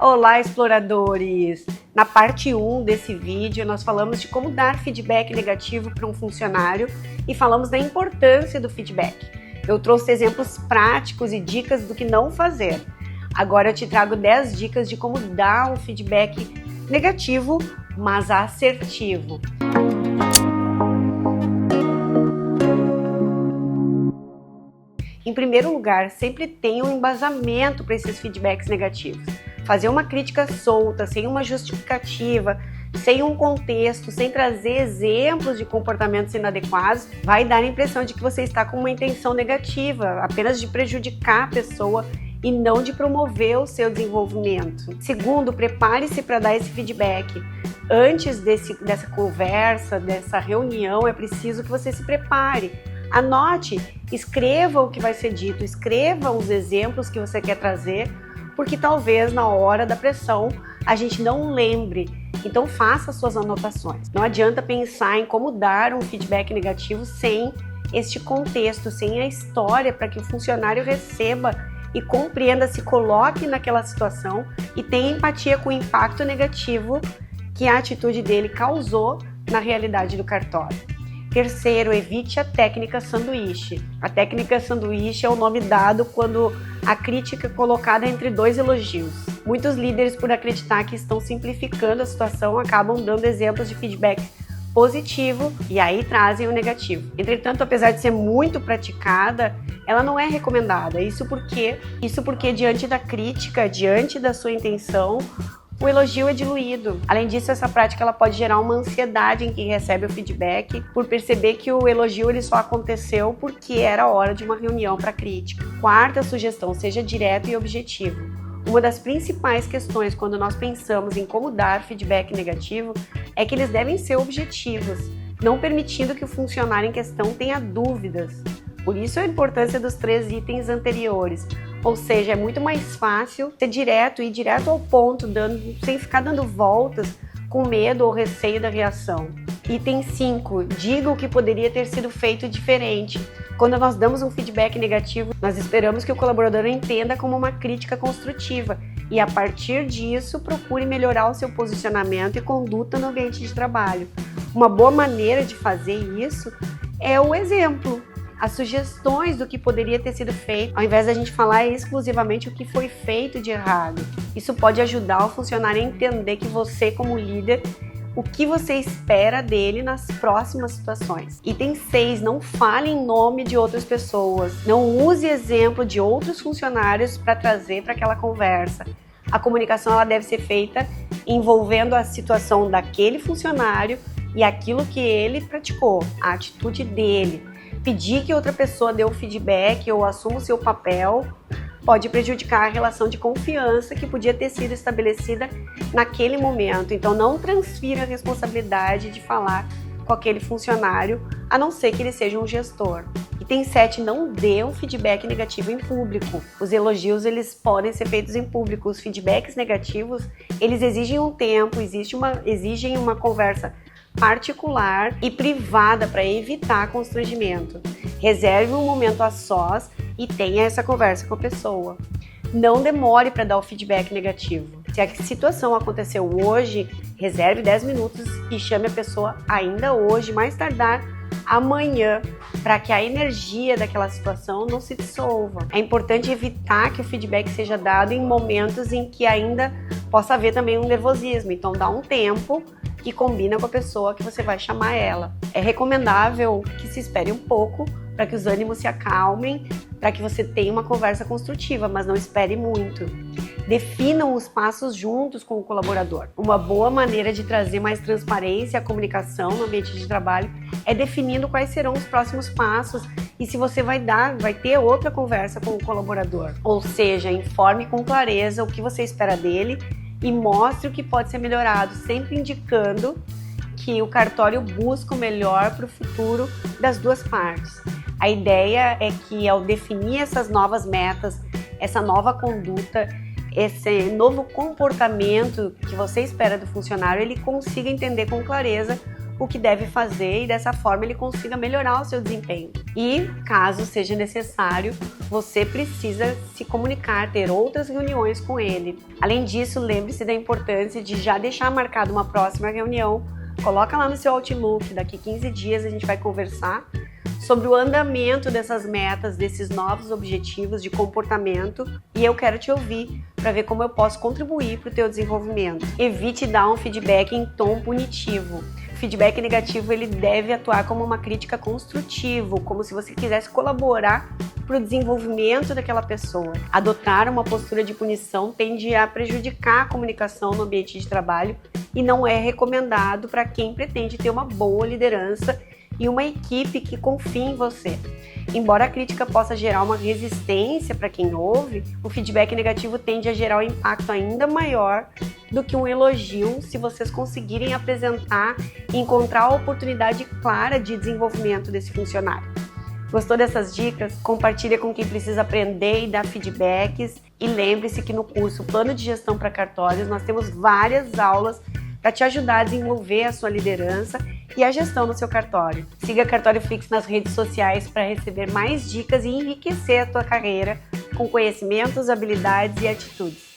Olá, exploradores! Na parte 1 desse vídeo, nós falamos de como dar feedback negativo para um funcionário e falamos da importância do feedback. Eu trouxe exemplos práticos e dicas do que não fazer. Agora eu te trago 10 dicas de como dar um feedback negativo, mas assertivo. Em primeiro lugar, sempre tenha um embasamento para esses feedbacks negativos. Fazer uma crítica solta, sem uma justificativa, sem um contexto, sem trazer exemplos de comportamentos inadequados, vai dar a impressão de que você está com uma intenção negativa, apenas de prejudicar a pessoa e não de promover o seu desenvolvimento. Segundo, prepare-se para dar esse feedback. Antes dessa conversa, dessa reunião, é preciso que você se prepare. Anote, escreva o que vai ser dito, escreva os exemplos que você quer trazer, porque talvez na hora da pressão a gente não lembre. Então faça suas anotações. Não adianta pensar em como dar um feedback negativo sem este contexto, sem a história, para que o funcionário receba e compreenda, se coloque naquela situação e tenha empatia com o impacto negativo que a atitude dele causou na realidade do cartório. Terceiro, evite a técnica sanduíche. A técnica sanduíche é o nome dado quando a crítica é colocada entre dois elogios. Muitos líderes, por acreditar que estão simplificando a situação, acabam dando exemplos de feedback positivo e aí trazem o negativo. Entretanto, apesar de ser muito praticada, ela não é recomendada. Isso porque diante da crítica, diante da sua intenção, o elogio é diluído. Além disso, essa prática ela pode gerar uma ansiedade em quem recebe o feedback por perceber que o elogio ele só aconteceu porque era hora de uma reunião para crítica. Quarta sugestão, seja direto e objetivo. Uma das principais questões quando nós pensamos em como dar feedback negativo é que eles devem ser objetivos, não permitindo que o funcionário em questão tenha dúvidas. Por isso a importância dos 3 itens anteriores. Ou seja, é muito mais fácil ser direto e ir direto ao ponto, sem ficar dando voltas com medo ou receio da reação. Item 5. Diga o que poderia ter sido feito diferente. Quando nós damos um feedback negativo, nós esperamos que o colaborador entenda como uma crítica construtiva e, a partir disso, procure melhorar o seu posicionamento e conduta no ambiente de trabalho. Uma boa maneira de fazer isso é o exemplo. As sugestões do que poderia ter sido feito, ao invés da gente falar exclusivamente o que foi feito de errado. Isso pode ajudar o funcionário a entender que você, como líder, o que você espera dele nas próximas situações. Item 6. Não fale em nome de outras pessoas. Não use exemplo de outros funcionários para trazer para aquela conversa. A comunicação ela deve ser feita envolvendo a situação daquele funcionário e aquilo que ele praticou, a atitude dele. Pedir que outra pessoa dê o feedback ou assuma o seu papel pode prejudicar a relação de confiança que podia ter sido estabelecida naquele momento. Então não transfira a responsabilidade de falar com aquele funcionário, a não ser que ele seja um gestor. Item 7. Não dê um feedback negativo em público. Os elogios eles podem ser feitos em público. Os feedbacks negativos eles exigem um tempo, exigem uma conversa particular e privada para evitar constrangimento. Reserve um momento a sós e tenha essa conversa com a pessoa. Não demore para dar o feedback negativo. Se a situação aconteceu hoje, reserve 10 minutos e chame a pessoa ainda hoje, mais tardar amanhã, para que a energia daquela situação não se dissolva. É importante evitar que o feedback seja dado em momentos em que ainda possa haver também um nervosismo. Então dá um tempo que combina com a pessoa que você vai chamar ela. É recomendável que se espere um pouco para que os ânimos se acalmem, para que você tenha uma conversa construtiva, mas não espere muito. Definam os passos juntos com o colaborador. Uma boa maneira de trazer mais transparência à comunicação no ambiente de trabalho é definindo quais serão os próximos passos e se você vai ter outra conversa com o colaborador. Ou seja, informe com clareza o que você espera dele e mostre o que pode ser melhorado, sempre indicando que o cartório busca o melhor para o futuro das duas partes. A ideia é que ao definir essas novas metas, essa nova conduta, esse novo comportamento que você espera do funcionário, ele consiga entender com clareza o que deve fazer e dessa forma ele consiga melhorar o seu desempenho. E, caso seja necessário, você precisa se comunicar, ter outras reuniões com ele. Além disso, lembre-se da importância de já deixar marcada uma próxima reunião. Coloca lá no seu Outlook, daqui 15 dias a gente vai conversar sobre o andamento dessas metas, desses novos objetivos de comportamento, e eu quero te ouvir para ver como eu posso contribuir para o teu desenvolvimento. Evite dar um feedback em tom punitivo. O feedback negativo ele deve atuar como uma crítica construtiva, como se você quisesse colaborar para o desenvolvimento daquela pessoa. Adotar uma postura de punição tende a prejudicar a comunicação no ambiente de trabalho e não é recomendado para quem pretende ter uma boa liderança e uma equipe que confie em você. Embora a crítica possa gerar uma resistência para quem ouve, o feedback negativo tende a gerar um impacto ainda maior do que um elogio se vocês conseguirem apresentar e encontrar a oportunidade clara de desenvolvimento desse funcionário. Gostou dessas dicas? Compartilha com quem precisa aprender e dar feedbacks. E lembre-se que no curso Plano de Gestão para Cartórios nós temos várias aulas para te ajudar a desenvolver a sua liderança e a gestão do seu cartório. Siga Cartório Flix nas redes sociais para receber mais dicas e enriquecer a tua carreira com conhecimentos, habilidades e atitudes.